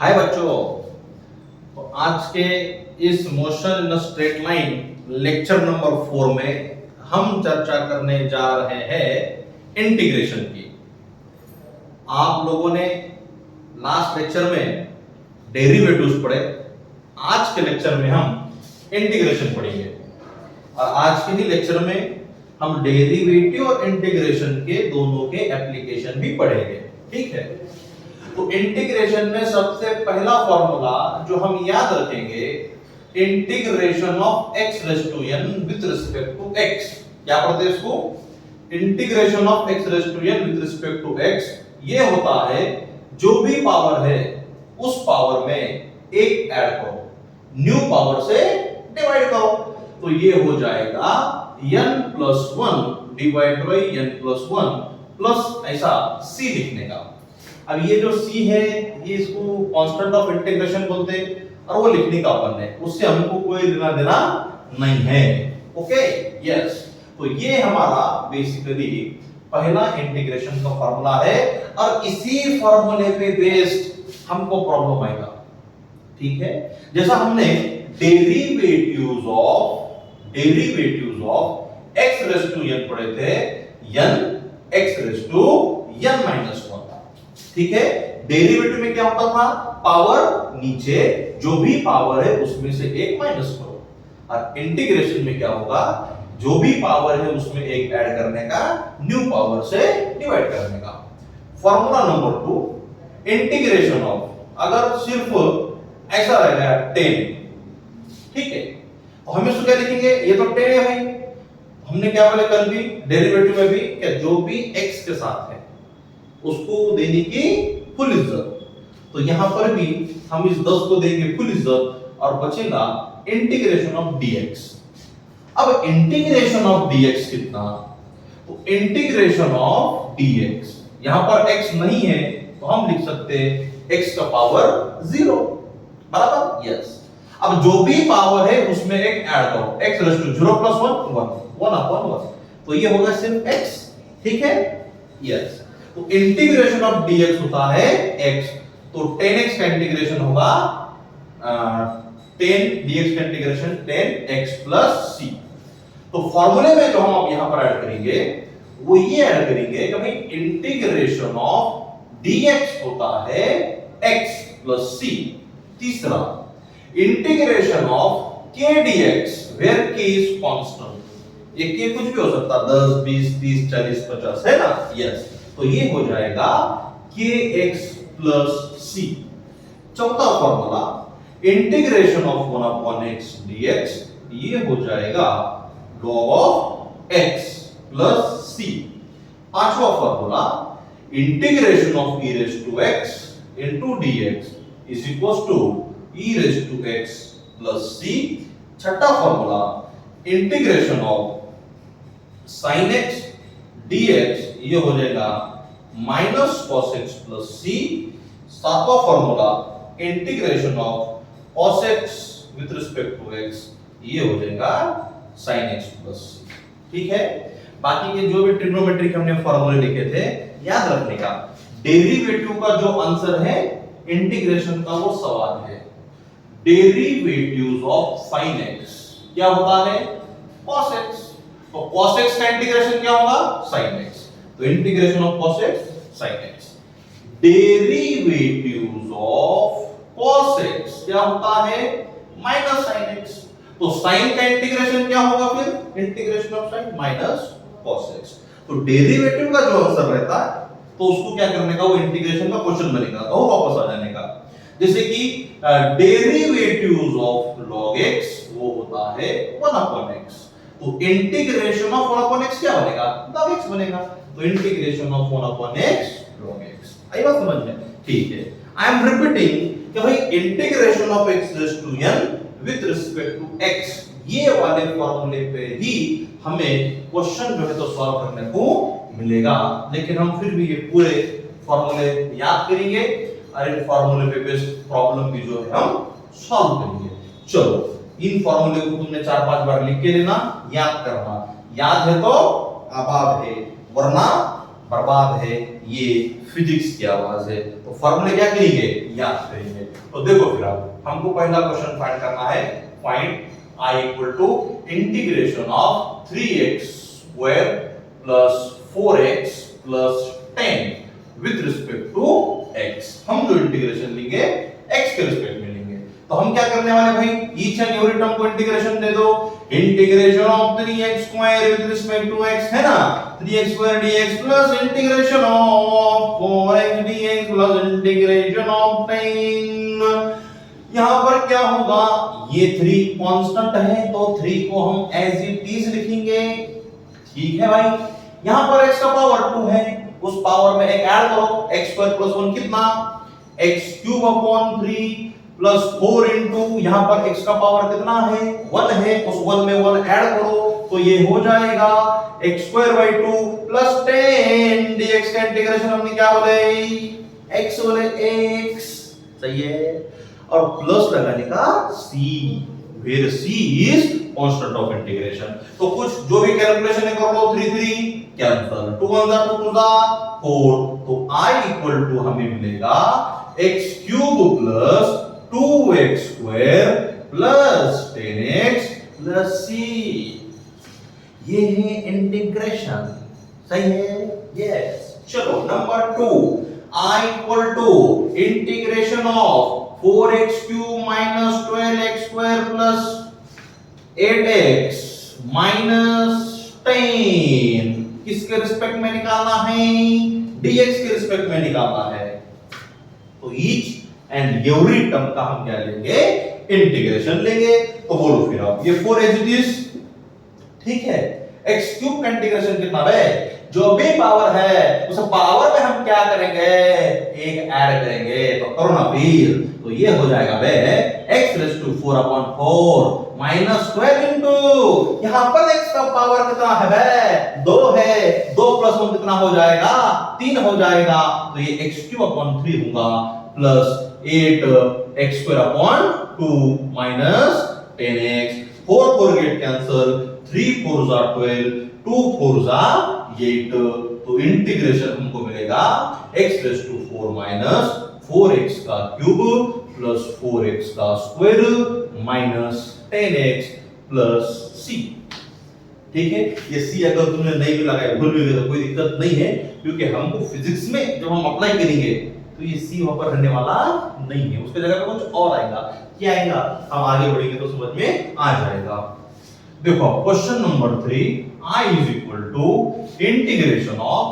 हाय बच्चों। तो आज के इस motion in straight line lecture number 4 में हम चर्चा करने जा रहे हैं इंटीग्रेशन की। आप लोगों ने लास्ट लेक्चर में डेरिवेटिव्स पढ़े, आज के लेक्चर में हम इंटीग्रेशन पढ़ेंगे और आज के ही लेक्चर में हम डेरिवेटिव और इंटीग्रेशन के दोनों के एप्लीकेशन भी पढ़ेंगे। ठीक है, तो इंटीग्रेशन में सबसे पहला फॉर्मूला जो हम याद रखेंगे, integration of x raise to n with respect to x। क्या पढ़ते हैं इसको? Integration of x raise to n with respect to x। ये होता है जो भी पावर है उस पावर में एक ऐड करो, न्यू पावर से डिवाइड करो, तो ये हो जाएगा n+1 divide by n+1 plus ऐसा c लिखने का। अब ये जो c है ये इसको कांस्टेंट ऑफ इंटीग्रेशन बोलते हैं और वो लिखने का अपन है, उससे हमको कोई लेना देना नहीं है। Okay, yes. तो ये हमारा बेसिकली पहला इंटीग्रेशन का फार्मूला है और इसी फार्मूले पे बेस्ड हमको प्रॉब्लम आएगा। ठीक है, जैसा हमने derivatives of x raise to n पढ़े थे, n x raise to n minus 1। ठीक है, डेरिवेटिव में क्या होता था? पावर नीचे, जो भी पावर है उसमें से एक माइनस करो, और इंटीग्रेशन में क्या होगा? जो भी पावर है उसमें एक ऐड करने का, न्यू पावर से डिवाइड करने का। फॉर्मूला नंबर 2, इंटीग्रेशन ऑफ, अगर सिर्फ ऐसा रहेगा 10, ठीक है, तो हम इसको क्या लिखेंगे? ये तो 10 है भाई। हमने क्या बोले कल भी डेरिवेटिव में भी, क्या जो भी x के साथ है उसको देने की फुल इज्जत, तो यहां पर भी हम इस 10 को देंगे फुल इज्जत और बचेगा इंटीग्रेशन ऑफ dx। अब इंटीग्रेशन ऑफ dx कितना? तो इंटीग्रेशन ऑफ dx, यहां पर x नहीं है तो हम लिख सकते हैं x का पावर 0, बराबर? यस। अब जो भी पावर है उसमें एक ऐड करो, x रेज़ टू 0 प्लस 1 तो ये होगा सिर्फ x। ठीक है, यस। तो इंटीग्रेशन ऑफ dx होता है x, तो 10x का इंटीग्रेशन होगा 10 dx का इंटीग्रेशन 10x प्लस c। तो फॉर्मूले में जो हम अब यहां पर ऐड करेंगे वो ये ऐड करेंगे कि भाई इंटीग्रेशन ऑफ dx होता है x प्लस c। तीसरा, integration of k dx where k is constant. ये k कुछ भी हो सकता है, 10 20 30 40 50, है ना? यस। तो ये हो जाएगा kx प्लस c। चौथा formula, integration of 1/x dx, ये हो जाएगा log of x plus c। पांचवा formula, integration of e raise to x into dx is equals to e raise to x plus c। छठा formula, integration of sin x dx, ये हो जाएगा minus cos x plus c। सातवां formula, integration of cos x with respect to x, ये हो जाएगा sin x plus c। ठीक है, बाकी के जो भी ट्रिग्नोमेट्री के हमने फॉर्मूले लिखे थे याद रखने का। डेरिवेटिव का जो आंसर है इंटीग्रेशन का वो सवाल है। डेरिवेटिव्स ऑफ sin x क्या होता है? cos x। तो cos x का इंटीग्रेशन क्या होगा? sin x। तो integration of cos x sin x। Derivatives of cos x क्या होता है? Minus sin x। तो sin का इंटीग्रेशन क्या होगा फिर? Integration of sin minus cos x। तो डेरिवेटिव का जो आंसर रहता है तो उसको क्या करने का? वो इंटीग्रेशन का क्वेश्चन बनेगा, तो वापस आ जाने का। जैसे कि डेरिवेटिव्स ऑफ log x वो होता है 1/x, तो इंटीग्रेशन ऑफ 1/x क्या बनेगा? log x बनेगा। तो integration of 1/x log x। आई बात समझ में? ठीक है, आई एम रिपीटिंग कि भाई integration of x raise to n with respect to x, ये वाले फॉर्मूले पे ही हमें क्वेश्चन जो है तो सॉल्व करने को मिलेगा। लेकिन हम फिर भी ये पूरे फॉर्मूले याद करेंगे और इन फॉर्मूले पे बेस्ड प्रॉब्लम भी जो है हम सॉल्व करेंगे। चलो, इन फॉर्मूले को तुमने 4-5 बार लिख के लेना, याद करना। याद है तो आबाद है, वरना बर्बाद है, ये फिजिक्स की आवाज है। तो फॉर्मूले क्या करेंगे, याद करेंगे। तो देखो फिर अब हमको पहला क्वेश्चन फाइंड करना है, find I equal to integration of 3x square plus 4x plus 10 with respect to x। हम जो इंटीग्रेशन लेंगे x के रिस्पेक्ट में लेंगे। तो हम क्या करने वाले भाई, ईच एंड एवरी टर्म को इंटीग्रेशन दे दो। Integration of 3x square with respect to x है ना, 3x square dx plus integration of 4x dx plus integration of 10। यहां पर क्या होगा, ये 3 कांस्टेंट है तो 3 को हम एज इट इज लिखेंगे। ठीक है भाई, यहां पर x का पावर 2 है, उस पावर में एक ऐड करो, x स्क्वायर प्लस 1 कितना, x cube upon 3 plus 4 into यहां पर x का पावर कितना है, 1 है, उस 1 में 1 ऐड करो तो ये हो जाएगा x square by 2 plus 10 dx का इंटीग्रेशन हमने क्या बोले, x बोले x, सही है। और प्लस लगाने का c, where c is constant of integration। तो कुछ जो भी कैलकुलेशन है कर लो, 3 कैंसल, 2 1 2 2 4। तो I इक्वल टू हमें मिलेगा x cube plus 2x square plus 10x plus c। ये है इंटीग्रेशन, सही है, यस। चलो number 2, I equal to integration of 4x cube minus 12x square plus 8x minus 10 किसके रिस्पेक्ट में निकालना है, dx के रिस्पेक्ट में निकालना है। तो ईच एंड एवरी टर्म का हम क्या लेंगे, इंटीग्रेशन लेंगे। तो बोलो फिर आप, ये 4 एज इट इज, ठीक है। x क्यूब का इंटीग्रेशन कितना है, जो भी पावर है उस पावर में हम क्या करेंगे, एक ऐड करेंगे। तो करो ना फिर, तो ये हो जाएगा बे x raise to 4 upon 4 minus 12 into यहां पर x का पावर कितना है बे, 2 है, 2 प्लस 1 कितना हो जाएगा, 3 हो जाएगा। तो ये x क्यूब अपॉन 3 होगा plus 8 x square upon 2 minus 10x, 4 4 get cancel, 3 4 जा 12, 2 4 जा 8। तो इंटीग्रेशन हमको मिलेगा x raise to 4 minus 4x का क्यूब प्लस 4x का square minus 10x plus c। ठीक है, ये c अगर तुमने नहीं भी लगाया, भूल भी गए तो कोई दिक्कत नहीं है, क्योंकि हमको फिजिक्स में जब हम अप्लाई करेंगे तो ये c वहां पर रहने वाला नहीं है, उसके जगह पे कुछ और आएगा। क्या आएगा, हम आगे बढ़ेंगे तो समझ में आ जाएगा। देखो question number 3, I is equal to integration of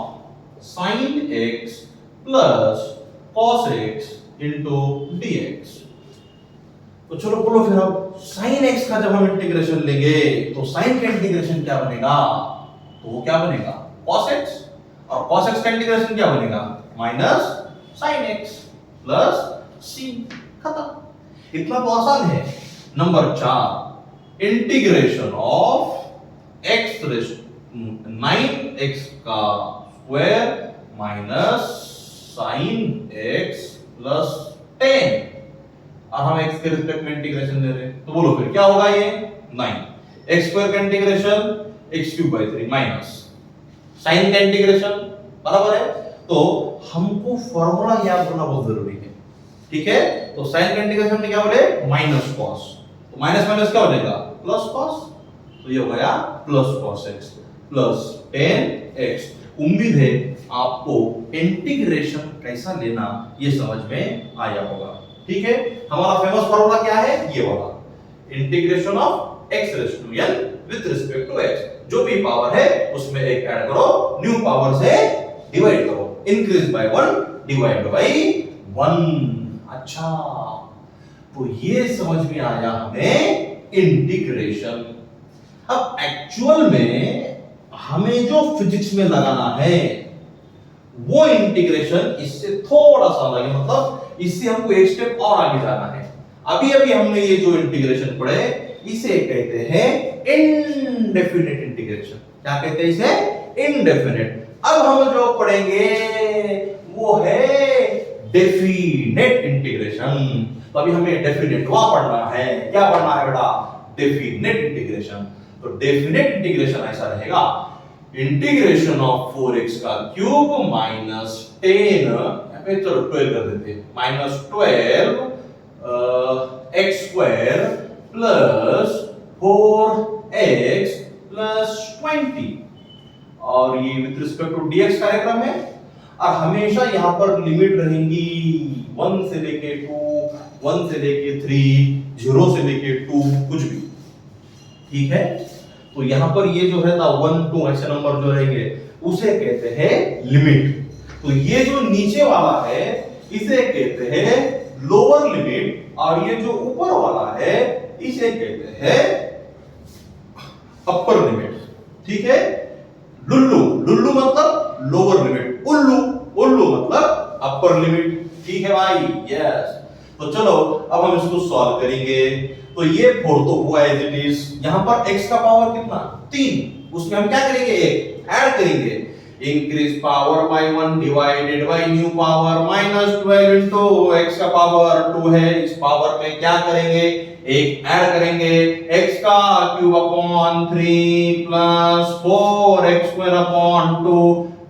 sin x plus cos x into dx। तो चलो बोलो फिर अब sin x का जब हम इंटीग्रेशन लेंगे तो sin का इंटीग्रेशन क्या बनेगा, तो वो क्या बनेगा cos x, और cos x का इंटीग्रेशन क्या बनेगा minus sin x plus c, खत्म। इतना तो आसान है। Number 4, integration of x raise 9x का square minus sin x plus 10, और हम x के रिस्पेक्ट में इंटीग्रेशन ले रहे हैं। तो बोलो फिर क्या होगा, ये 9 x स्क्वायर का integration x cube by 3 minus sin का इंटीग्रेशन बराबर है। तो हमको फॉर्मूला याद होना बहुत जरूरी है, ठीक है। तो sin का इंटीग्रेशन में क्या बोले, माइनस cos, तो माइनस माइनस क्या हो जाएगा प्लस cos, तो ये हो गया plus cos x plus 10x। उम्मीद है आपको इंटीग्रेशन कैसा लेना ये समझ में आया होगा, ठीक है। हमारा फेमस फॉर्मूला क्या है, ये वाला, integration of x raise to n with respect to x। जो भी पावर है उसमें एक ऐड करो, न्यू पावर से डिवाइड करो, इंक्रीज बाय 1 डिवाइड बाय 1। अच्छा, तो ये समझ में आया हमें इंटीग्रेशन। अब एक्चुअल में हमें जो फिजिक्स में लगाना है वो इंटीग्रेशन इससे थोड़ा सा अलग है, मतलब इससे हमको एक स्टेप और आगे जाना है। अभी अभी हमने ये जो इंटीग्रेशन पढ़े इसे कहते हैं इनडेफिनेट इंटीग्रेशन। क्या कहते हैं इसे, इनडेफिनेट। अब हम जो पढ़ेंगे वो है डेफिनेट इंटीग्रेशन। तो अभी हमें डेफिनेट पढ़ना है। क्या पढ़ना है बेटा, डेफिनेट इंटीग्रेशन। तो डेफिनेट इंटीग्रेशन ऐसा रहेगा, इंटीग्रेशन ऑफ 4x का क्यूब माइनस 10, यहाँ पे चलो 12 कर देते हैं, minus 12 x square plus 4x plus 20, और ये विद रिस्पेक्ट टू dx कार्यक्रम है, और हमेशा यहां पर लिमिट रहेंगी 1 से लेके 2, 1 से लेके 3, 0 से लेके 2, कुछ भी, ठीक है। तो यहां पर ये जो है ना 1 2 ऐसे नंबर जो रहेंगे उसे कहते हैं लिमिट। तो ये जो नीचे वाला है इसे कहते हैं लोअर लिमिट, और ये जो ऊपर वाला है इसे कहते हैं अपर लिमिट, ठीक है। लुल्लू, लुल्लू मतलब लोअर लिमिट, उल्लू, उल्लू मतलब अपर लिमिट, ठीक है भाई, यस। तो चलो अब हम इसको सॉल्व करेंगे। तो ये 4 तो हुआ एज इट इज, यहां पर x का पावर कितना 3, उसमें हम क्या करेंगे, एक ऐड करेंगे, increase power bye 1 divided by new power minus 12 into x का पावर 2 है, इस पावर में क्या करेंगे, एक ऐड करेंगे, x का cube upon 3 plus 4x square upon 2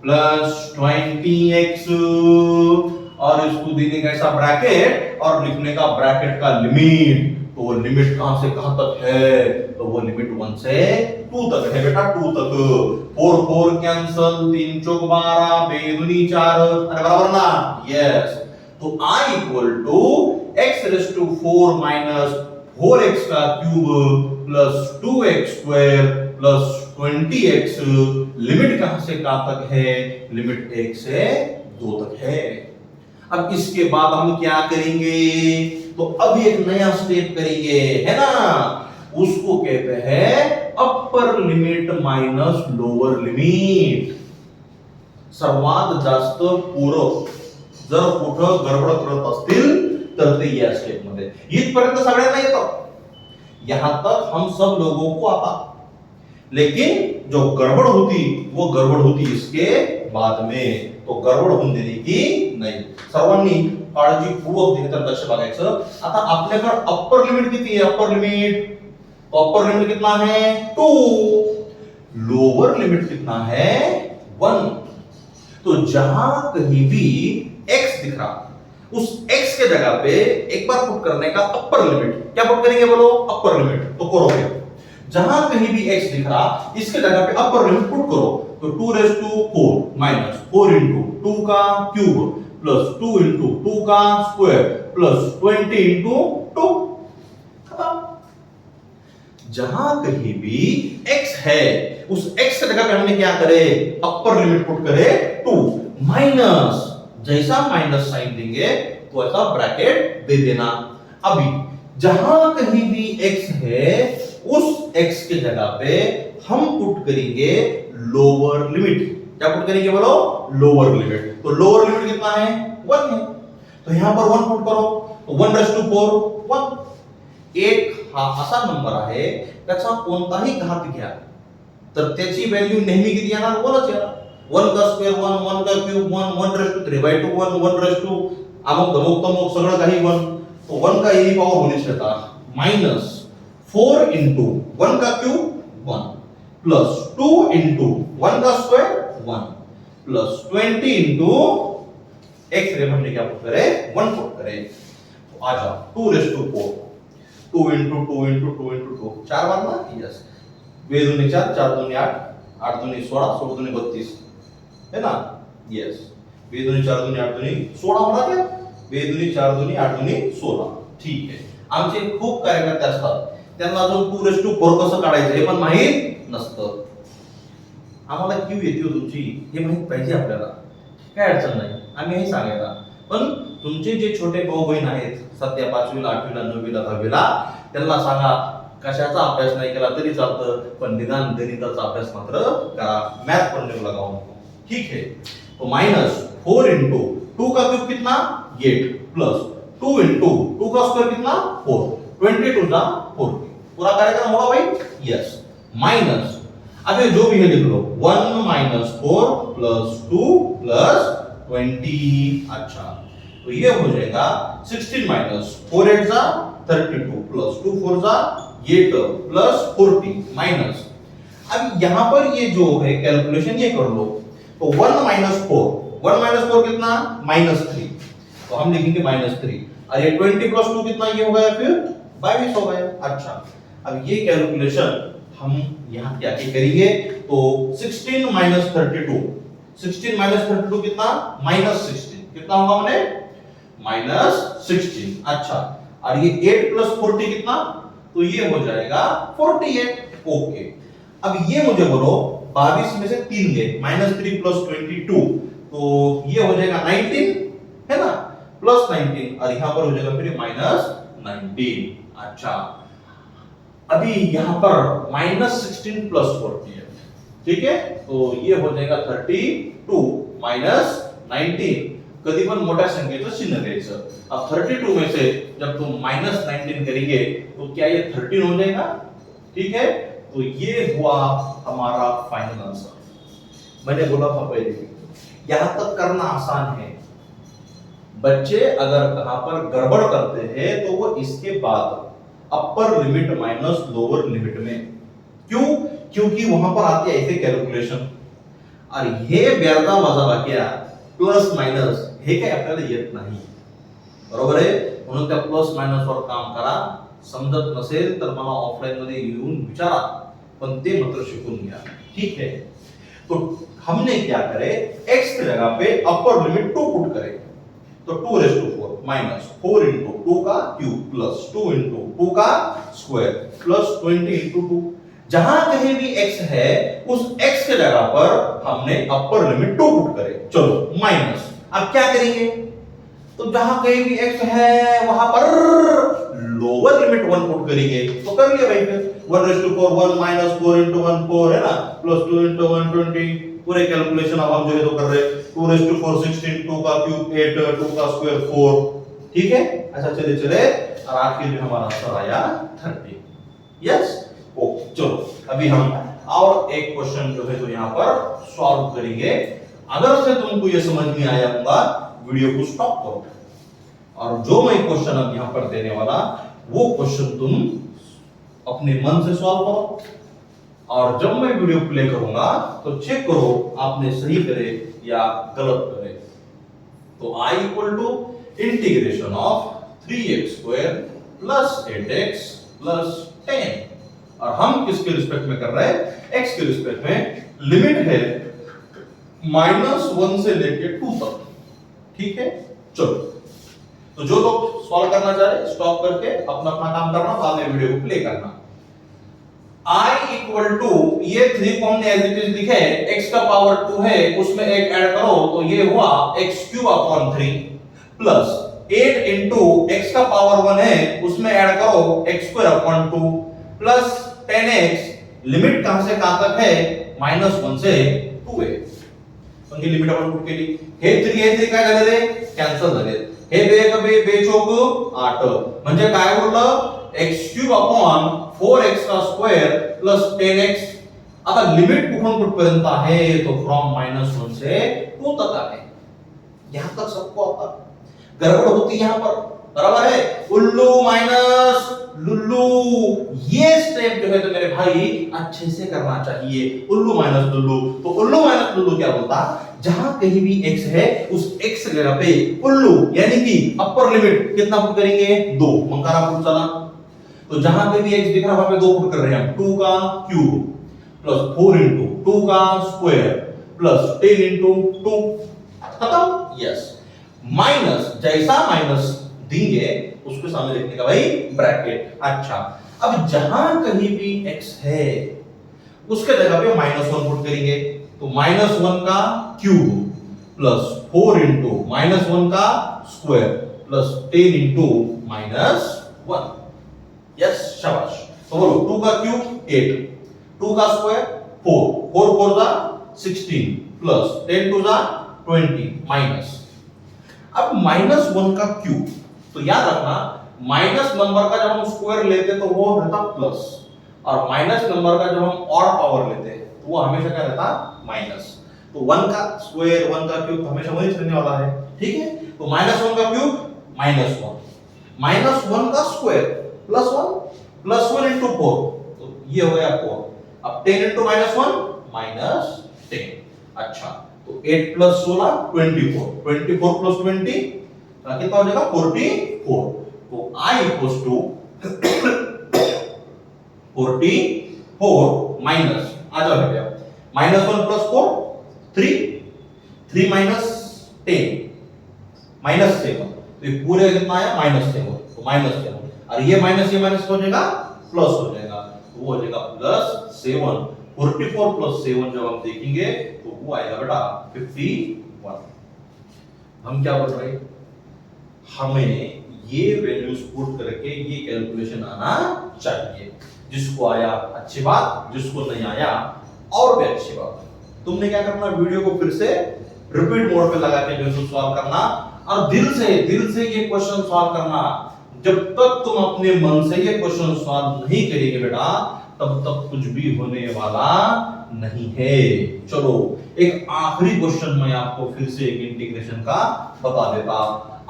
plus 20x, और इसको देने का ऐसा ब्रैकेट और लिखने का ब्रैकेट का लिमिट। तो वो लिमिट कहां से कहां तक है, तो वो लिमिट 1 से 2 तक है बेटा, 2 तक। 4 4 कैंसल, 3 चौक 12, बेदुनी 4, अरे बराबर ना, यस। तो i equal to x raise to 4 minus 4x का cube plus 2x square plus 20x, limit कहां से कहां तक है, लिमिट 1 से 2 तक है। अब इसके बाद हम क्या करेंगे, तो अब एक नया स्टेप करेंगे, है ना, उसको कहते हैं upper limit minus lower limit. सर्वात जास्त पूरक जर कुठं गडबड करत असतील तर ते या स्टेप मध्ये, इथपर्यंत सगळ्यांना येतं, यहां तक हम सब लोगों को आता, लेकिन जो गड़बड़ होती वो गड़बड़ होती इसके बाद में, तो गड़बड़ होऊन देणे की नाही। सर्वांनी काळजीपूर्वक तिथे लक्ष बघायचं। आता आपल्याकडे अप्पर लिमिट किती आहे, अप्पर लिमिट, अप्पर लिमिट कितना है 2, लोअर लिमिट कितना है 1। तो जहां कहीं भी x दिख रहा उस x के जगह पे एक बार पुट करने का अप्पर लिमिट, क्या पुट करेंगे बोलो, अप्पर लिमिट, तो करोगे। जहां कहीं भी x दिख रहा इसके जगह पे अपर लिमिट पुट करो, तो 2 रेज़ टू 4 माइनस 4 इंटू 2 का क्यूब प्लस 2 इंटू 2 का स्क्वायर प्लस 20 इंटू 2, खत्म। जहां कहीं भी x है उस x के जगह पे हमने क्या करे, अपर लिमिट पुट करे 2 माइनस, जैसा माइनस साइन देंगे तो ऐसा ब्रैकेट दे देना। अभी जहां कहीं भी x है उस x के जगह पे हम पुट करेंगे लोअर लिमिट, क्या पुट करेंगे बोलो, लोअर लिमिट। तो लोअर लिमिट कितना है 1 है, तो यहां पर 1 पुट करो, तो 1 रेज़ टू 4 1। एक हा असा नंबर आहे त्याचा कोणताही घात घ्या तर त्याची व्हॅल्यू नेहमी किती येणार, 1च येणार। 1 का स्क्वेअर 1, 1 का क्यूब 1, 1 रेज़ टू 3/2 1, 1 रेज़ टू अमुक धमुक तमुक सगळं काही 1, तो 1 का एनी पावर होणीच येता, माइनस 4 इंटू 1 का क्यूब 1 प्लस 2 इंटू 1 का स्क्वायर 1 प्लस 20 इंटू x रे हमने क्या पुट करे 1 पुट करे, तो आ जाओ 2 raise to 4, 2 into 2 into 2 into 2, 4 बार ना, यस। 2 दूनी 4, 4 दूनी 8, 8 दूनी 16, 16 दूनी 32, है ना, यस। 2 दूनी 4 दूनी 8 दूनी 16 होणार क्या, 2 दूनी 4 दूनी 8 दूनी 16, ठीक आहे। आमचे खूप कार्यकर्ते असतात त्यांना अजून 2 रेज़ टू 4 कसं काढायचं हे पण माहित नसतं। आम्हाला क्यू येते तुमची हे माहित पाहिजे आपल्याला, काय अडचण नाही, आम्ही हे सांगायला। पण तुमचे जे छोटे भाऊ बहीण आहेत सध्या 5वी ला 8वी ला 9वी ला 10वी ला, त्यांना सांगा कशाचा अभ्यास नाही केला तरी चालतं, पण निदान गणिताचा अभ्यास मात्र करा, मॅथ पढ़ने लगाओ, ठीक है। तो माइनस 4 इंटू 2 का क्यूब कितना 8 प्लस 2 इंटू 2 का स्क्वायर कितना 4, 22 जा 40, पूरा कार्यक्रम होगा भाई, यस। माइनस अब ये जो भी है लिख लो, 1 माइनस 4 प्लस 2 प्लस 20, अच्छा तो ये हो जाएगा 16 माइनस 4 8 जा 32 प्लस 2 4 जा 8 प्लस 40 माइनस, अब यहां पर ये जो है कैलकुलेशन ये कर लो, तो 1 माइनस 4, 1 माइनस 4 कितना, -3, तो हम लिखेंगे -3, और ये 20 प्लस 2 कितना ये हो गया फिर 22 हो गया। अच्छा, अब ये कैलकुलेशन हम यहां क्या क्या करेंगे, तो 16 माइनस 32, 16 माइनस 32 कितना, -16, कितना होगा हमने, -16। अच्छा, और ये 8 प्लस 40 कितना, तो ये हो जाएगा 48। ओके, अब ये मुझे बोलो 22 में से 3 गए, -3 प्लस 22, तो ये हो जाएगा 19, है ना, प्लस 19, और यहां पर हो जाएगा फिर -19। अच्छा, अभी यहां पर -16 प्लस 48, ठीक है, तो ये हो जाएगा 32 माइनस 19, कधीपण मोठ्या संख्येचं चिन्ह द्यायचं। अब 32 में से जब तुम -19 करेंगे तो क्या ये 13 हो जाएगा, ठीक है, तो ये हुआ हमारा फाइनल आंसर। मैंने बोला था पहले यहां तक करना आसान है, बच्चे अगर कहां पर गड़बड़ करते हैं तो वो इसके बाद upper limit minus lower limit में, क्यों, क्योंकि वहां पर आती है ऐसे कैलकुलेशन, और हे बेरदा वजाबाकी प्लस मायनस हे काय आपल्याला येत नाही, बरोबर आहे, म्हणून त्या प्लस मायनस वर काम करा, समजत नसेल तर मला ऑफलाइन मध्ये येऊन विचारा, पण ते मात्र शिकून घ्या, ठीक है। तो हमने क्या करे, x की जगह पे अपर लिमिट 2 पुट करे, तो 2⁴ माइनस 4 into 2 का क्यूब प्लस 2 into 2 का स्क्वायर प्लस 20 into 2, जहां कहीं भी x है उस x के जगह पर हमने अपर लिमिट 2 पुट करे। चलो माइनस, अब क्या करेंगे, तो जहां कहीं भी x है वहां पर लोअर लिमिट 1 पुट करेंगे, तो कर लिया भाई, फिर 1⁴ 1 माइनस 4 into 1 4 है ना, प्लस 2 into 1 20, पूरे कैलकुलेशन अब हम जो है तो कर रहे हैं, 2⁴ 16, 2 का क्यूब 8, 2 का स्क्वायर 4, ठीक है। अच्छा चले चले, और आखिर में हमारा आंसर आया 30, यस। ओके, चलो अभी हम और एक क्वेश्चन जो है तो यहाँ पर सॉल्व करेंगे। अगर से तुमको ये समझ में आया होगा, वीडियो को स्टॉप करो, और जो मैं क्वेश्चन अब यहाँ पर देने वाला वो क्वेश्चन तुम अपने मन से सॉल्व करो, और जब मैं वीडियो प्ले करूंगा तो चेक करो आपने सही करे या गलत करे। तो i equal to integration of 3x square plus 8x plus 10, और हम किसके रिस्पेक्ट में कर रहे हैं, x के रिस्पेक्ट में, लिमिट है -1 से लेके 2 तक, ठीक है। चलो, तो जो लोग सॉल्व करना चाह रहे स्टॉप करके अपना अपना काम करना, बाद में वीडियो को प्ले करना। i इक्वल टू ये 3 को हमने एज इट इज लिखे, x का पावर 2 है, उसमें एक ऐड करो तो ये हुआ x³ 3 प्लस 8 into x का पावर 1 है, उसमें ऐड करो x² 2 प्लस 10x, लिमिट कहां से कहां तक है, -1 से 2 है, पण ही लिमिट आपण पुट केली, हे 3 काय झाले रे, कॅन्सल झाले, हे बे चौक 8, म्हणजे काय उरलं x³ 4x का स्क्वायर प्लस 10x। आता लिमिट कुठून कुठपर्यंत आहे, तो फ्रॉम -1 से 2 तक आहे। यहां तक सबको आता गड़बड़ होती यहां पर, बराबर है, उल्लू माइनस लुल्लू, ये स्टेप जो है तो मेरे भाई अच्छे से करना चाहिए, उल्लू माइनस लुल्लू। तो उल्लू माइनस लुल्लू क्या बोलता, जहां कहीं भी x है उस x जगह पे उल्लू यानी कि अपर लिमिट कितना पुट करेंगे, 2, मंकारा पुट चला, तो जहां पे भी x दिख रहा है वहां पे 2 पुट कर रहे हैं हम, 2 का क्यूब प्लस 4 into 2 का स्क्वायर प्लस 10 into 2, खत्म, यस। माइनस, जैसा माइनस देंगे उसके सामने लिखने का भाई ब्रैकेट। अच्छा, अब जहां कहीं भी x है उसके जगह पे -1 पुट करेंगे, तो -1 का क्यूब प्लस 4 into -1 का स्क्वायर प्लस 10 into -1, यस, शाबाश। तो बोलो 2 का क्यूब 8, 2 का स्क्वायर 4, 4 4 जा 16 प्लस 10 2 जा 20 माइनस। अब -1 का क्यूब, तो याद रखना माइनस नंबर का जब हम स्क्वायर लेते तो वो रहता प्लस, और माइनस नंबर का जब हम ऑड पावर लेते तो वो हमेशा क्या रहता, माइनस। तो 1 का स्क्वायर 1 का क्यूब हमेशा वही रहने वाला है, ठीक है। तो -1 का क्यूब -1, -1 का स्क्वायर +1 +1 into 4, तो ये हो गया 4, अब 10 into -1 -10। अच्छा, तो 8 + 16 24, 24 + 20 कितना हो जाएगा 44। तो I इक्वल्स टू 44 माइनस आ जाओ बेटा -1 + 4 3 3 - 10 -7। तो ये पूरे कितना आया -7, तो -7 और ये माइनस हो जाएगा प्लस हो जाएगा, तो वो हो जाएगा +7। 44 + 7 जब हम देखेंगे तो वो आएगा बेटा 51। हम क्या बोल रहे हैं, हमें ये वैल्यूज पुट करके ये कैलकुलेशन आना चाहिए। जिसको आया अच्छी बात, जिसको नहीं आया और भी अच्छी बात। तुमने क्या करना, वीडियो को फिर से रिपीट मोड पे लगा के जो सॉल्व करना और दिल से ये क्वेश्चन सॉल्व करना। जब तक तुम अपने मन से ये क्वेश्चन सॉल्व नहीं करेंगे बेटा, तब तक कुछ भी होने वाला नहीं है। चलो एक आखिरी क्वेश्चन मैं आपको फिर से एक इंटीग्रेशन का बता देता।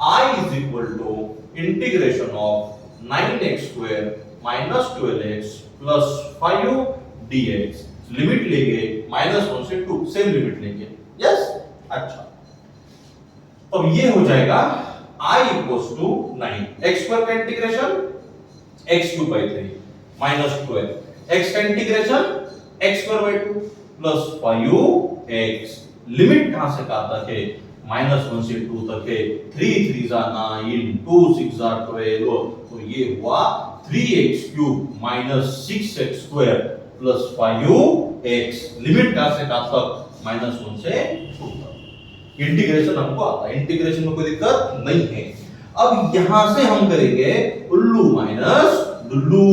I is equal to integration of 9x² minus 12x plus 5 dx। Limit लेंगे -1 से 2, सेम लिमिट लेंगे। यस, अच्छा, तो ये हो जाएगा I equals to 9 x² का इंटीग्रेशन x³ 3 -12 x का integration x² 2 plus 5x। Limit कहां से कहां तक है, -1 से 2 तक है। 3 3 जा 9, 2 6 जा 12, तो ये हुआ 3x³ - 6x² plus 5x। Limit कहां से कहां तक, -1 से 2 तक। इंटीग्रेशन हमको आता है, इंटीग्रेशन में कोई दिक्कत नहीं है। अब यहां से हम करेंगे उल्लू माइनस लुल्लू।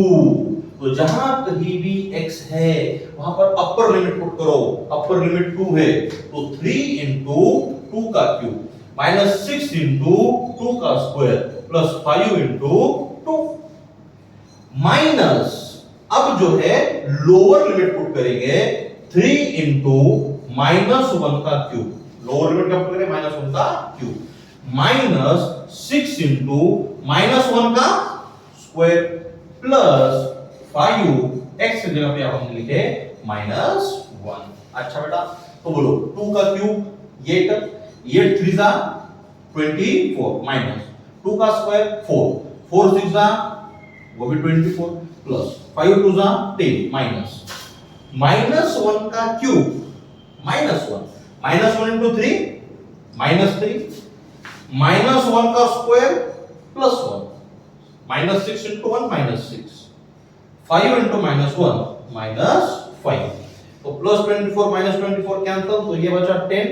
तो जहां कहीं भी x है वहां पर अपर लिमिट पुट करो। अपर लिमिट 2 है तो 3 into 2 का क्यूब -6 into 2 का स्क्वायर प्लस 5 into 2 माइनस, अब जो है लोअर लिमिट पुट करेंगे 3 into -1 का क्यूब। लोअर लिमिट क्या पुट करेंगे, -1 का क्यूब माइनस 6 into -1 का स्क्वायर प्लस 5 x की जगह पे आप हमने लिखे -1। अच्छा बेटा, तो बोलो 2 का क्यूब 8 3 जा 24 माइनस 2 का स्क्वायर 4 6 जा वो भी 24 प्लस 5 2 जा 10 माइनस -1 का क्यूब -1 into 3 -3 -1 का स्क्वायर प्लस 1 -6 into 1 -6 5 into -1 -5। तो प्लस 24 -24 कैंसिल, तो ये बचा 10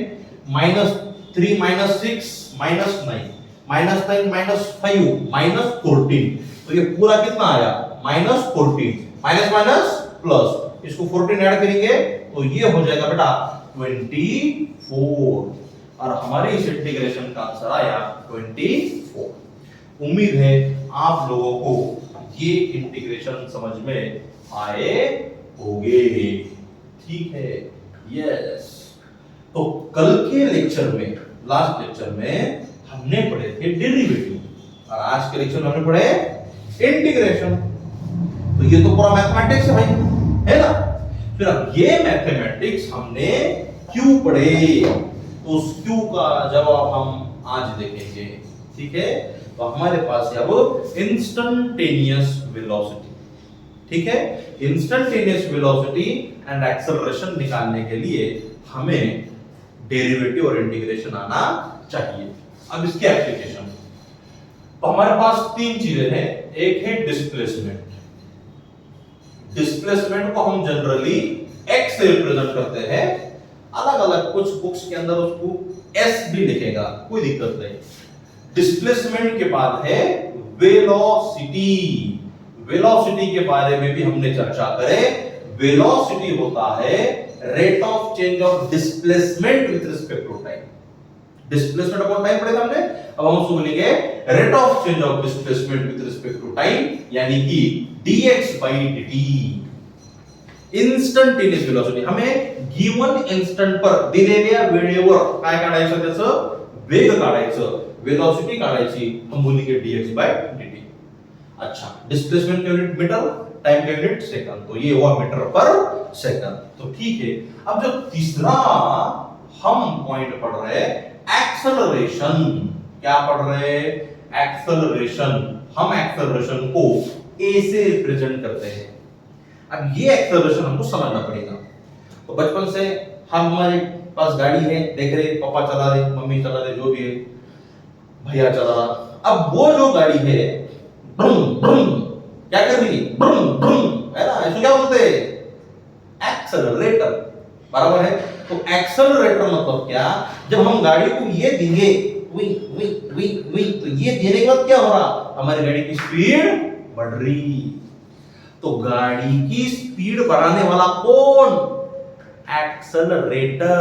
-3 -6 -9 -9 -5 -14। तो ये पूरा कितना आया -14 माइनस प्लस, इसको 14 ऐड करेंगे तो ये हो जाएगा बेटा 24 और हमारी इस इंटीग्रेशन का आंसर आया 24। उम्मीद है आप लोगों को ये इंटीग्रेशन समझ में आए होंगे, ठीक है। यस, तो कल के लेक्चर में, लास्ट लेक्चर में हमने पढ़े थे डेरिवेटिव और आज के लेक्चर में हमने पढ़े इंटीग्रेशन। तो ये तो पूरा मैथमेटिक्स है भाई, है ना। फिर अब ये मैथमेटिक्स हमने क्यों पढ़े, तो उस क्यों का जवाब हम आज देखेंगे, ठीक है। तो हमारे पास है अब इंस्टेंटेनियस वेलोसिटी, ठीक है। इंस्टेंटेनियस वेलोसिटी एंड एक्सेलरेशन निकालने के लिए हमें डेरिवेटिव और इंटीग्रेशन आना चाहिए। अब इसके एप्लीकेशन, तो हमारे पास तीन चीजें हैं। एक है डिस्प्लेसमेंट। डिस्प्लेसमेंट को हम जनरली x से रिप्रेजेंट करते हैं, अलग अलग कुछ बुक्स के अंदर उसको s भी लिखेगा, कोई दिक्कत नहीं। डिस्प्लेसमेंट के बाद है वेलोसिटी। वेलोसिटी के बारे में भी हमने चर्चा करें। वेलोसिटी होता है rate of change of displacement with respect to time. Displacement upon time पढ़े हमने, अब हम उसको बोलेंगे rate of change of displacement with respect to time, यानी कि dx by dt। Instantaneous velocity हमें गिवन इन्स्टंट पर दिलेल्या वेळेवर काय काढायचं, त्याचं वेग काढायचं, वेलोसिटी काढायची, हम बोलेंगे dx by dt। अच्छा, डिस्प्लेसमेंट की यूनिट मीटर, टाइम का यूनिट सेकंड, तो ये हुआ मीटर पर सेकंड। तो ठीक है, अब जो तीसरा हम पॉइंट पढ़ रहे हैं एक्सेलरेशन, क्या पढ़ रहे हैं? एक्सेलरेशन। हम एक्सेलरेशन को ए से रिप्रेजेंट करते हैं। अब ये एक्सेलरेशन हमको समझना पड़ेगा। तो बचपन से हम हमारे पास गाड़ी है, देख रहे पापा चला रहे, मम्मी चला रहे, जो भी है भैया चला रहा। अब वो जो गाड़ी है ब्रुम ब्रुम क्या कर रही है? ब्रुम ब्रुम, है ना? इसको क्या बोलते हैं? एक्सेलरेटर, बराबर है। तो एक्सेलरेटर मतलब क्या? जब हम गाड़ी को ये देंगे वी वी वी वी, तो ये देने के बाद क्या हो रहा? हमारी गाड़ी की स्पीड बढ़ रही। तो गाड़ी की स्पीड बढ़ाने वाला कौन? Accelerator,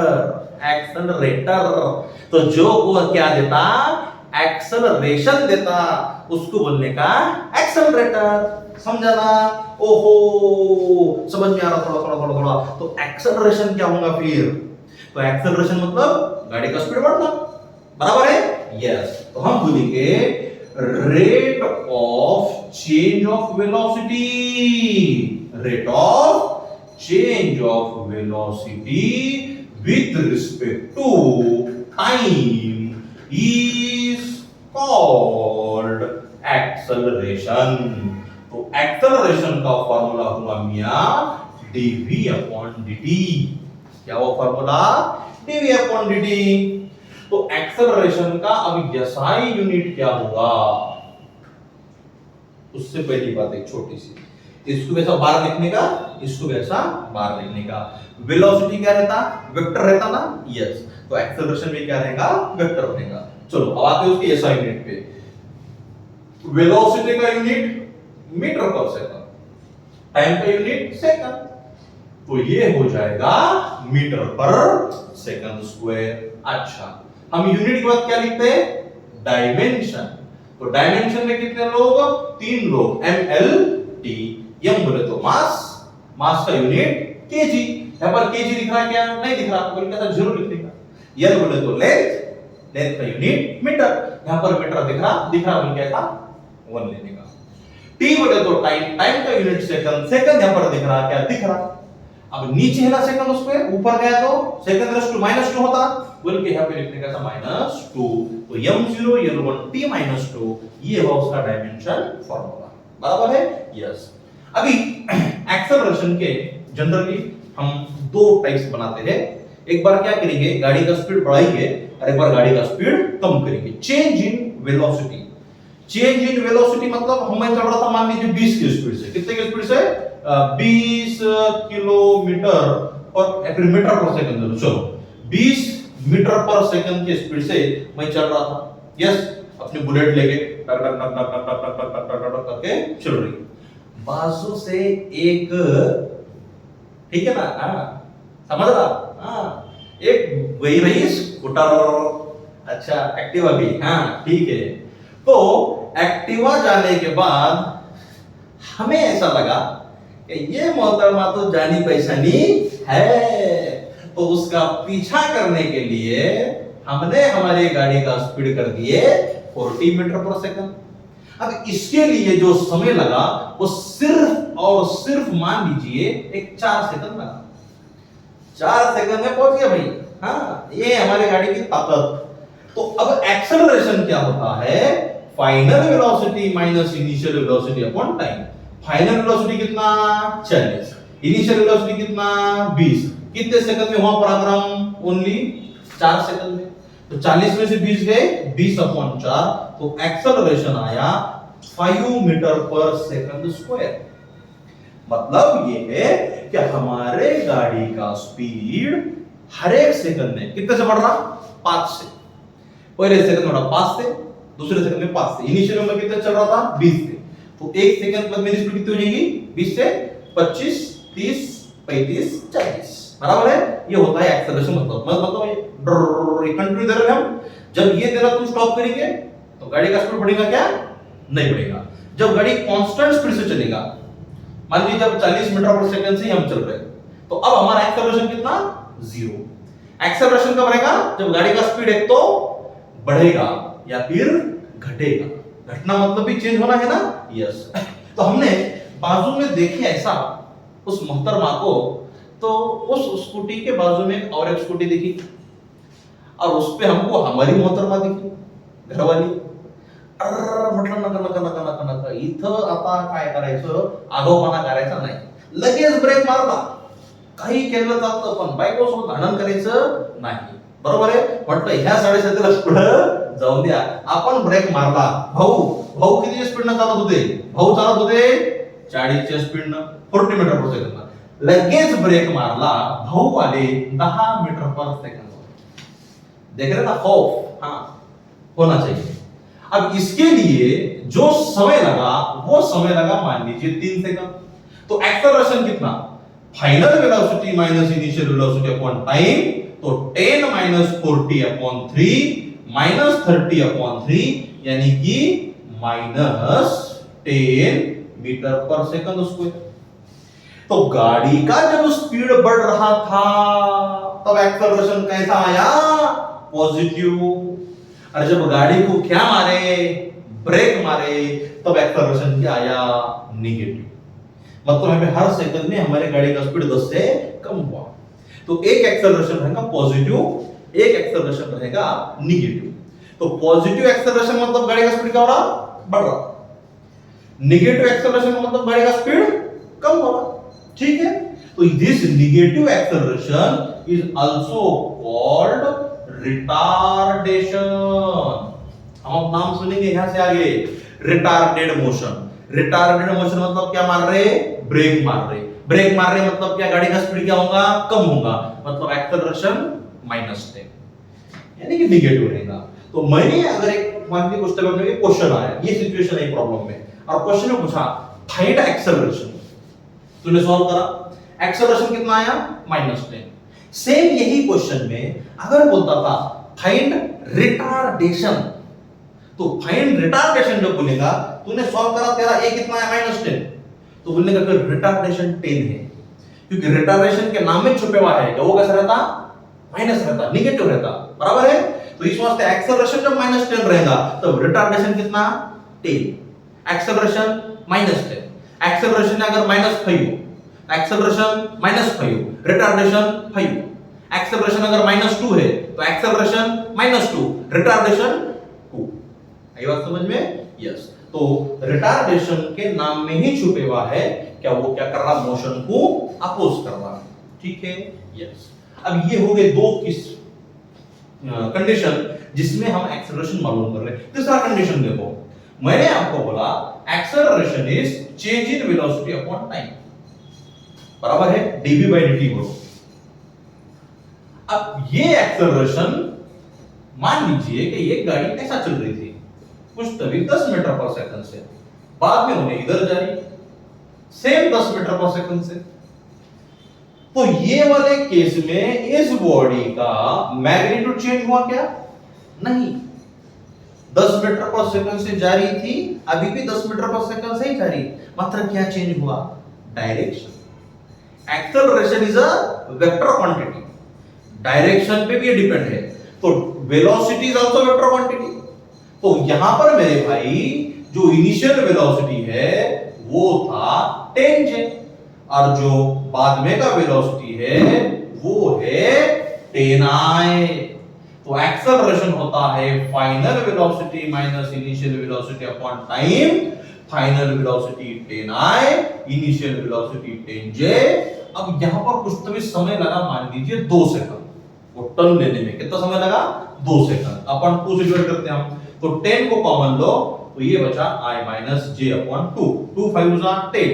accelerator. तो जो वो क्या देता? एक्सेलरेशन देता, उसको बोलने का एक्सेलरेटर। समझा ना? ओहो, समझ में आ रहा थोड़ा थोड़ा थोड़ा थोड़ा। तो एक्सेलरेशन क्या होगा फिर? तो एक्सेलरेशन मतलब गाड़ी का स्पीड बढ़ना, बराबर है? यस। तो हम बोलेंगे rate of change of velocity, rate of change of velocity with respect to time is called acceleration। तो acceleration का फॉर्मूला हुआ मिया dv upon dt। क्या वो फॉर्मूला? dv upon dt। तो acceleration का अब SI यूनिट क्या होगा? उससे पहली बात एक छोटी सी, इसको वैसा बार लिखने का, इसको वैसा बार लिखने का। वेलोसिटी क्या रहता? वेक्टर रहता ना? यस। तो एक्सेलरेशन में क्या रहेगा? वेक्टर बनेगा। चलो अब आते हैं उसके एसआई यूनिट पे। वेलोसिटी का यूनिट मीटर पर सेकंड, टाइम का यूनिट सेकंड, तो ये हो जाएगा मीटर पर सेकंड स्क्वायर। अच्छा, हम यूनिट के बाद क्या लिखते हैं? डायमेंशन। तो डायमेंशन में कितने लोग? 3 लोग। ml t, यम बोले तो मास, मास का यूनिट केजी। यहां पर केजी दिख रहा है क्या? नहीं दिख रहा, बोल क्या था? 0 लिखने का। यल बोले तो लेंथ, लेंथ का यूनिट मीटर। यहां पर मीटर दिख रहा बोल क्या था? 1 लेने का। टी बोले तो टाइम, टाइम का यूनिट सेकंड, सेकंड यहां पर दिख रहा क्या? दिख रहा। अब नीचे है ना सेकंड स्क्वायर, ऊपर गया तो सेकंड रेस टू -2 होता, बोल के यहां पे लिखने का था -2। तो m0 l1 t -2, ये है उसका डायमेंशन फार्मूला, बराबर है? यस। अभी एक्सेलरेशन के जनरली हम 2 टाइप्स बनाते हैं। एक बार क्या करेंगे? गाड़ी का स्पीड बढ़ाएंगे और एक बार गाड़ी का स्पीड कम करेंगे। Change in velocity. Change in velocity मतलब हमें चल रहा था मान लीजिए 20 की स्पीड से, कितने की स्पीड से? 20 किलोमीटर पर मीटर पर सेकंड, चलो 20 मीटर पर सेकंड की स्पीड से मैं चल रहा था। यस, अपनी बुलेट लेके टक टक टक टक टक टक टक टक टक करके चल रही। बाजू से एक, ठीक है ना? समझ रहा? एक वही स्कूटर, अच्छा एक्टिवा भी, ठीक है। तो एक्टिवा जाने के बाद हमें ऐसा लगा कि ये मोहतरमा तो जानी पहचानी है, तो उसका पीछा करने के लिए हमने हमारी गाड़ी का स्पीड कर दिए 40 मीटर पर सेकंड। अब इसके लिए जो समय लगा वो सिर्फ और सिर्फ मान लीजिए एक 4 सेकंड लगा। 4 सेकंड में पहुंच गया भाई। ये हमारी गाड़ी की ताकत। तो अब एक्सेलरेशन क्या होता है? Final velocity minus initial velocity upon time. Final velocity कितना? 40। इनिशियल वेलोसिटी कितना? 20। कितने सेकंड में हुआ पराक्रम? ओनली 4 सेकंड में। तो 40 में से 20 गए, 20 अपॉन 4, तो एक्सेलरेशन आया 5 मीटर पर सेकंड स्क्वायर। मतलब ये है कि हमारे गाड़ी का स्पीड हर एक सेकंड में कितने से बढ़ रहा? 5 से। पहले सेकंड में 5 से, दूसरे सेकंड में 5 से। इनिशियल में कितना चल रहा था? 20 से। तो एक सेकंड बाद मेरी स्पीड कितनी हो जाएगी? 20 से 25, 30, 35, 40, बराबर है? ये होता है एक्सेलरेशन। मतलब ये कंटिन्यू दे रहे हैं हम। जब ये देना तुम स्टॉप करेंगे तो गाड़ी का स्पीड बढ़ेगा क्या? नहीं बढ़ेगा। जब गाड़ी कांस्टेंट स्पीड से चलेगा, मान लीजिए जब 40 मीटर पर सेकंड से हम चल रहे हैं, तो अब हमारा एक्सेलरेशन कितना? 0। एक्सेलरेशन कब रहेगा? जब गाड़ी का स्पीड एक तो बढ़ेगा या फिर घटेगा। घटना मतलब भी चेंज होना है ना? यस। तो हमने बाजू में देखे ऐसा उस मोहतरमा को, तो उस स्कूटी के बाजू में और एक स्कूटी दिखी और उस पे हमको हमारी मोहतरमा दिखली घरवाली. म्हटलं नका नका नका नका नका, इथं आता काय करायचं, आगाऊपणा करायचा नाही, लगेच ब्रेक मारला. काही केलं चालतं पण बायको सोबत भांडण करायचं नाही. बरोबर आहे. म्हटलं ह्या 7:30 पुढे जाऊन द्या. आपण ब्रेक मारला. भाऊ किती स्पीडनं चालत होते? भाऊ चालत होते 40च्या स्पीडनं, 40 मीटर पर सेकंद. लगेच ब्रेक मारला, भाऊ आले 10 मीटर पर सेकंड. देख रहे ना खौफ? हाँ, होना चाहिए. अब इसके लिए जो समय लगा वो समय लगा मान लीजिए 3 सेकंड. तो एक्सेलरेशन कितना? Final velocity minus initial velocity upon time, तो 10 माइनस 40 अपॉन 3 माइनस 30 अपॉन 3 यानी कि माइनस 10 मीटर पर सेकंड स्क्वायर. तो गाड़ी का जब स्पीड बढ़ रहा था तब एक्सेलरेशन कैसा आया? पॉजिटिव. और जब गाड़ी को क्या मारे, ब्रेक मारे, तब एक्सेलरेशन क्या आया? नेगेटिव. मतलब हमें हर सेकंड में हमारे गाड़ी का स्पीड 10 से कम हुआ. तो एक एक्सेलरेशन रहेगा पॉजिटिव, एक एक्सेलरेशन रहेगा नेगेटिव. तो पॉजिटिव एक्सेलरेशन मतलब गाड़ी का स्पीड क्या हो रहा? बढ़ रहा. नेगेटिव एक्सेलरेशन मतलब गाड़ी का स्पीड कम हो रहा. ठीक है. तो this negative acceleration is also called retardation. हम नाम सुनेंगे यहां से आगे. Retarded motion. रिटार्डेड मोशन मतलब क्या मार रहे? ब्रेक मार रहे. ब्रेक मार रहे मतलब क्या? गाड़ी का स्पीड क्या होगा? कम होगा. मतलब एक्सेलरेशन -10 यानी कि नेगेटिव रहेगा. तो मैंने अगर एक मान लीजिए पुस्तक में एक क्वेश्चन आया, ये सिचुएशन है प्रॉब्लम में, और क्वेश्चन में पूछा फाइंड एक्सेलरेशन. तूने सॉल्व करा, एक्सेलरेशन कितना आया? -10. सेम यही क्वेश्चन में अगर बोलता था फाइंड रिटार्डेशन, तो फाइंड रिटार्डेशन जब बोलेगा, तूने सॉल्व करा, तेरा ए कितना है? -10. तो बोलने का फिर रिटार्डेशन 10 है, क्योंकि रिटार्डेशन के नाम में छुपे हुआ है कि वो कैसा रहता? माइनस रहता, नेगेटिव रहता. बराबर है. तो इस वास्ते एक्सेलरेशन जब -10 रहेगा तब रिटार्डेशन कितना? 10. एक्सेलरेशन -10. एक्सेलरेशन अगर -5, एक्सेलरेशन -5, रिटार्डेशन 5. एक्सेलरेशन अगर -2 है तो एक्सेलरेशन -2, रिटार्डेशन 2. आई बात समझ में? यस. तो रिटार्डेशन के नाम में ही छुपे हुआ है क्या वो क्या कर रहा? मोशन को अपोज कर रहा. ठीक है. यस. अब ये हो गए दो किस कंडीशन जिसमें हम एक्सेलरेशन मालूम कर रहे हैं. तीसरा कंडीशन देखो, मैंने आपको बोला acceleration is change in velocity upon time. बराबर है. dv by dt बोलो. अब ये एक्सेलरेशन मान लीजिए कि ये गाड़ी ऐसा चल रही थी, कुछ तभी 10 मीटर पर सेकंड से, बाद में उन्हें इधर जा रही सेम 10 मीटर पर सेकंड से. तो ये वाले केस में इस बॉडी का मैग्नीट्यूड चेंज हुआ क्या? नहीं. 10 मीटर पर सेकंड से जा रही थी, अभी भी 10 मीटर पर सेकंड से ही जा रही. मात्र क्या चेंज हुआ? Direction. Acceleration is a vector quantity, direction पे भी ये डिपेंड है. तो velocity is also vector quantity. तो यहां पर मेरे भाई जो इनिशियल वेलोसिटी है वो था 10 और जो बाद में का वेलोसिटी है वो है 10i. तो एक्सेलरेशन होता है final velocity minus initial velocity upon time. Final velocity 10i, initial velocity 10j. अब यहां पर कुछ तो भी समय लगा, मान लीजिए 2 सेकंड. वो टर्न लेने में कितना समय लगा? 2 सेकंड. अपन 2 से डिवाइड करते हैं हम, तो 10 को कॉमन लो तो ये बचा i माइनस j अपॉन 2. 2 5 जा 10.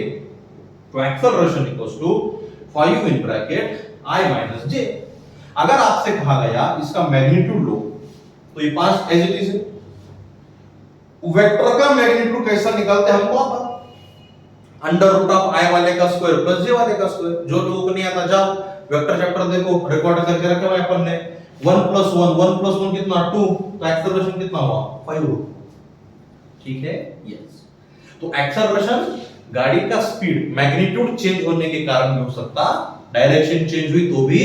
तो acceleration equals to 5 in bracket i minus j. अगर आपसे कहा गया इसका मैग्नीट्यूड लो तो ये 5 एज इट इज है. वेक्टर का मैग्नीट्यूड कैसा निकालते हैं हमको आता, अंडर रूट ऑफ i वाले का स्क्वायर प्लस j वाले का स्क्वायर. जो लोगों को नहीं आता जाओ वेक्टर चैप्टर देखो, रिकॉर्ड करके रखे हुए अपन ने. 1 + 1 कितना? 2. तो एक्सेलरेशन कितना हुआ? 5 रूट. ठीक है. यस. तो एक्सेलरेशन गाड़ी का स्पीड मैग्नीट्यूड चेंज होने के कारण भी हो सकता, डायरेक्शन चेंज हुई तो भी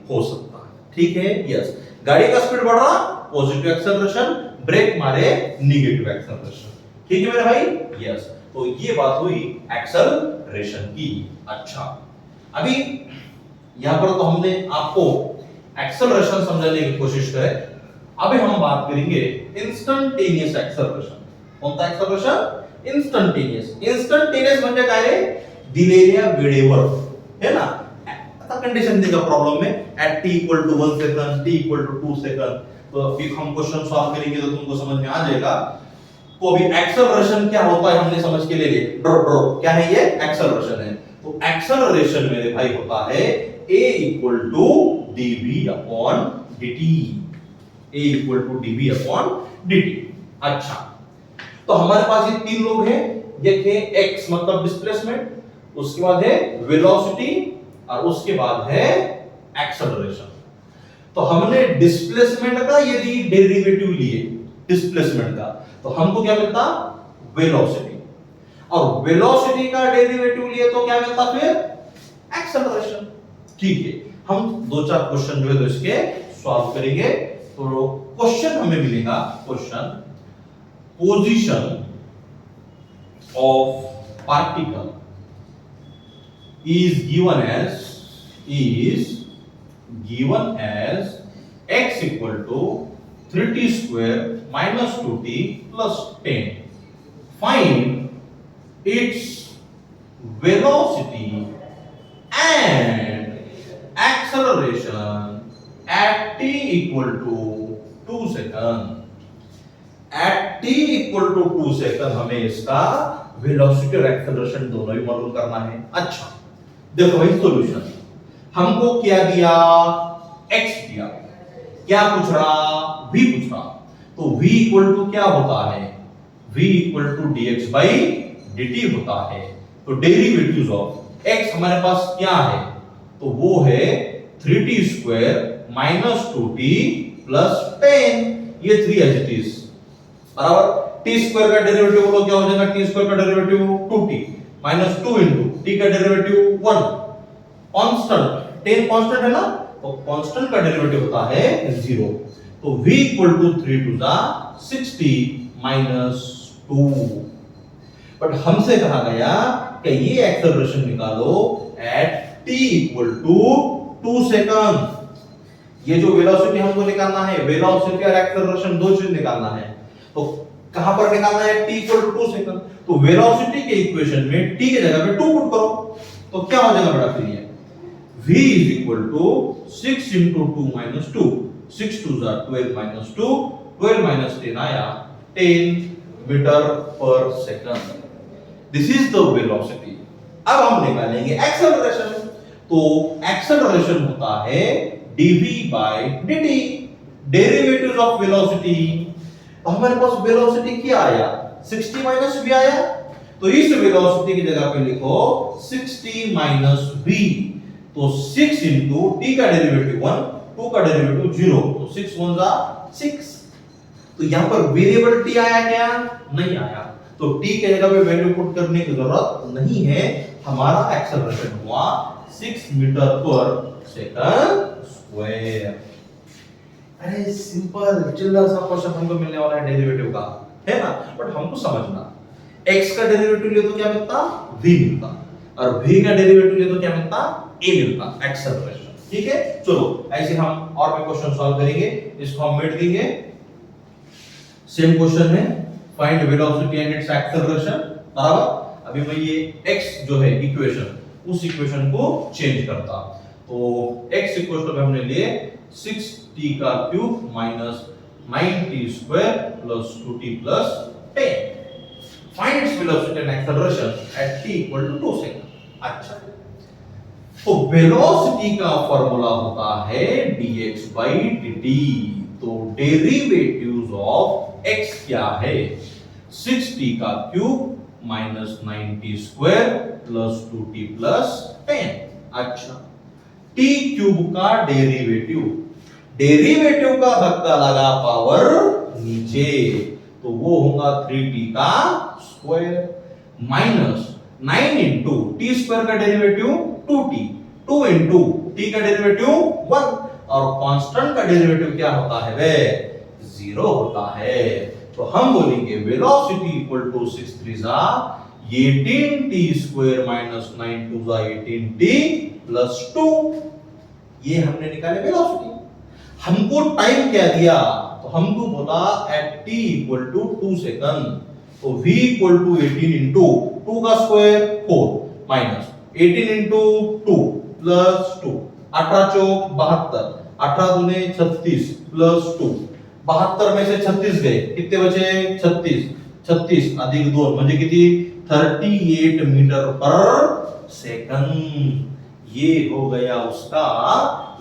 हो सकता. ठीक है. यस. गाड़ी का स्पीड बढ़ रहा, पॉजिटिव एक्सेलरेशन. ब्रेक मारे, नेगेटिव एक्सेलरेशन. ठीक है मेरे भाई. यस. तो ये बात हुई एक्सेलरेशन की। अच्छा, अभी यहां पर तो हमने आपको एक्सेलरेशन समझाने की कोशिश करे। अभी हम बात करेंगे इंस्टंटेनियस एक्सेलरेशन। कोणता एक्सेलरेशन? इंस्टंटेनियस म्हणजे काय रे? दिलेल्या वेळेवर, है ना? आता कंडीशन देगा प्रॉब्लम में at t equal to 1 second, t equal to 2 second. तो अभी हम क्वेश्चन सॉल्व करेंगे तो तुमको समझ में आ जाएगा। तो अभी एक्सेलरेशन क्या होता है हमने समझ के ले लिए। ड्रॉप क्या है? ये एक्सेलरेशन है। तो एक्सेलरेशन मेरे भाई होता है a equal to dv upon dt। a equal to dv upon dt। अच्छा, तो हमारे पास ये तीन लोग हैं। एक है x मतलब डिस्प्लेसमेंट, उसके बाद है वेलोसिटी और उसके बाद है एक्सेलरेशन। तो हमने डिस्प्लेसमेंट का यदि डेरिवेटिव लिए डिस्प्लेसमेंट का, तो हमको क्या मिलता? वेलोसिटी। और वेलोसिटी का डेरिवेटिव लिए तो क्या मिलता फिर? एक्सेलरेशन। ठीक है, हम दो चार क्वेश्चन जो है तो इसके सॉल्व करेंगे। तो क्वेश्चन हमें मिलेगा, question position of particle is given as x equal to 3t square minus 2t plus 10. Find its velocity and acceleration at t equal to 2 second. At t equal to 2 second हमें इसका velocity और acceleration दोनों ही मालूम करना है। अच्छा, देखो भाई सॉल्यूशन हमको क्या दिया? x दिया। क्या पूछ रहा? v पूछ रहा। तो v इक्वल टू क्या होता है? v equal to dx by dt होता है। तो डेरिवेटिव्स ऑफ x हमारे पास क्या है? तो वो है 3t square minus 2t plus 10। ये 3 एज इट इज बराबर। t स्क्वायर का डेरिवेटिव बोलो क्या हो जाएगा? t स्क्वायर का derivative 2t minus 2 into t का डेरिवेटिव 1। कांस्टेंट 10 कांस्टेंट है ना, तो कांस्टेंट का डेरिवेटिव होता है 0। तो v equal to 3 to the 60 minus 2। But हमसे कहा गया कि ये एक्सेलरेशन निकालो at t equal to 2 second. ये जो वेलोसिटी हमको निकालना है, वेलोसिटी और एक्सेलरेशन दो चीज निकालना है। तो कहां पर निकालना है? t equal to 2 second. तो वेलोसिटी के इक्वेशन में t की जगह पे 2 पुट करो, तो क्या हो जाएगा बेटा? फिर ये v is equal to 6 into 2 minus 2, 6 2 are 12 minus 2, 12 minus 10 आया 10 मीटर पर second. This is the velocity. अब हम निकालेंगे एक्सेलरेशन। तो एक्सेलरेशन होता है dv by dt, derivatives of velocity. हमारे पास वेलोसिटी क्या आया? 60 माइनस v आया। तो इस वेलोसिटी की जगह पे लिखो 60 माइनस v। तो 6 इंटू t का डेरिवेटिव 1, 2 का डेरिवेटिव 0, तो 6 1 जा 6। तो यहां पर वेरिएबल t आया क्या? नहीं आया। तो t के जगह पे वैल्यू पुट करने की जरूरत नहीं है। हमारा एक्सेलरेशन हुआ 6 मीटर पर सेकंड स्क्वायर। अरे सिंपल चिल्लर सा क्वेश्चन हमको मिलने वाला है डेरिवेटिव का, है ना? बट हमको समझना, x का डेरिवेटिव ले तो क्या मिलता? v मिलता। और v का डेरिवेटिव ले तो क्या मिलता? a मिलता, एक्सेलरेशन। ठीक है, चलो ऐसे हम और भी क्वेश्चन सॉल्व करेंगे। इसको हम मिट देंगे। सेम क्वेश्चन है, find velocity and it's acceleration, बराबर। अभी मैं ये x जो है इक्वेशन, उस इक्वेशन को चेंज करता। तो x इक्वल टू हमने लिए 6t का cube minus 9t square plus 2t plus 10। Find its velocity and acceleration at t equal to 2 second. अच्छा, तो वेलोसिटी का फॉर्मूला होता है dx by dt। तो डेरिवेटिव्स ऑफ x क्या है? 6t का cube minus 9t square plus 2t plus 10। अच्छा, t क्यूब का डेरिवेटिव, डेरिवेटिव का धक्का लगा पावर नीचे, तो वो होगा 3t का square minus 9 into T square का डेरिवेटिव 2t, 2 इंटू t का डेरिवेटिव 1, और कांस्टेंट का डेरिवेटिव क्या होता है वे? 0 होता है। तो हम बोलेंगे वेलोसिटी इक्वल टू 6 3 जा, 18t² minus 9 to the 18t plus 2। ये हमने निकाले वेलोसिटी। हमको टाइम क्या दिया, तो हमको बोला at t equal to 2 second, तो v इक्वल टू 18 इंटू 2 का स्क्वायर 4 माइनस 18 इंटू 2 प्लस 2, 18 चौक 72, 18 दूने 36 प्लस 2, 72 में से 36 गए, कितने बचे 36, 36 अधिक 2 म्हणजे किती 38 मीटर पर सेकंड। ये हो गया उसका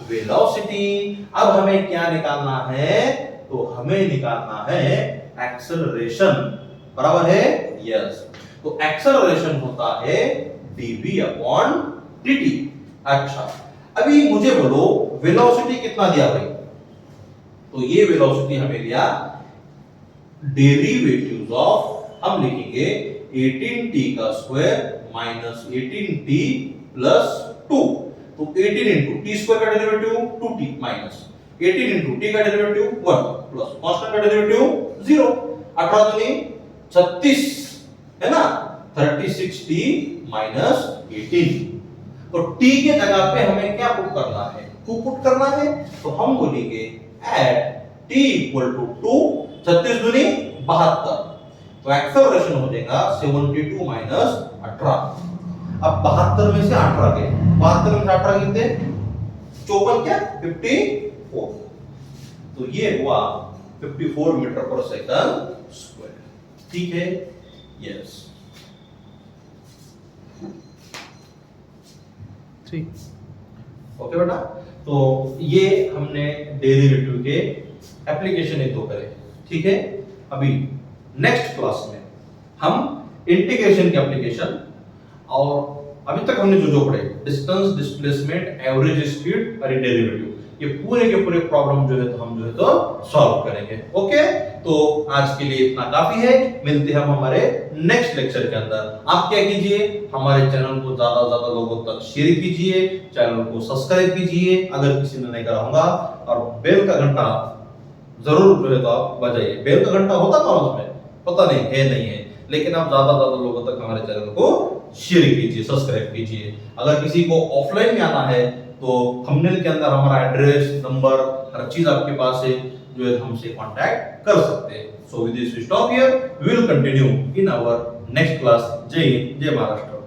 वेलोसिटी। अब हमें क्या निकालना है, तो हमें निकालना है एक्सेलरेशन, बराबर है, यस। तो एक्सेलरेशन होता है dv अपॉन dt। अच्छा, अभी मुझे बोलो वेलोसिटी कितना दिया भाई, तो ये वेलोसिटी हमें लिया डेरिवेटिव्स ऑफ, हम लिखेंगे 18t का स्क्वायर माइनस 18t प्लस 2, तो 18 इंटू टी स्क्वायर का derivative 2t minus 18 into T का डेरिवेटिव 1 प्लस कांस्टेंट का डेरिवेटिव 0, 18 दूनी 36 है ना, 36t माइनस 18। तो t के जगह पे हमें क्या पुट करना है, 2 पुट करना है, तो हम बोलेंगे एट t इक्वल टू 2, 36 दूनी 72, तो एक्सेलरेशन हो जाएगा 72 माइनस 18। अब 72 में से 18 गए, 72 में से 18 कितने 54, क्या 54, तो ये हुआ 54 मीटर पर सेकंड स्क्वायर। ठीक है, यस, ठीक, ओके बेटा। तो ये हमने डेरिवेटिव के एप्लीकेशन एक दो करे, ठीक है। अभी नेक्स्ट क्लास में हम इंटीग्रेशन के एप्लीकेशन, और अभी तक हमने जो पढ़े डिस्टेंस, डिस्प्लेसमेंट, एवरेज स्पीड और डेरिवेटिव, ये पूरे के पूरे प्रॉब्लम जो है तो हम जो है तो सॉल्व करेंगे। ओके, तो आज के लिए इतना काफी है, मिलते हैं हम हमारे नेक्स्ट लेक्चर के अंदर। आप क्या कीजिए, हमारे चैनल को ज्यादा से ज्यादा लोगों तक शेयर कीजिए, चैनल को सब्सक्राइब कीजिए अगर किसी ने नहीं करा होगा, और बेल का घंटा जरूर जो है तो आप बजाइए। बेल का घंटा होता कौन उसमें पता नहीं है, नहीं है, लेकिन आप ज्यादा ज्यादा लोगों तक हमारे चैनल को शेयर कीजिए, सब्सक्राइब कीजिए। अगर किसी को ऑफलाइन में आना है तो थंबनेल के अंदर हमारा एड्रेस, नंबर, हर चीज आपके पास है, जो है हमसे कांटेक्ट कर सकते हैं। So with this we stop here, we will continue in our next class. जय हिंद, जय महाराष्ट्र।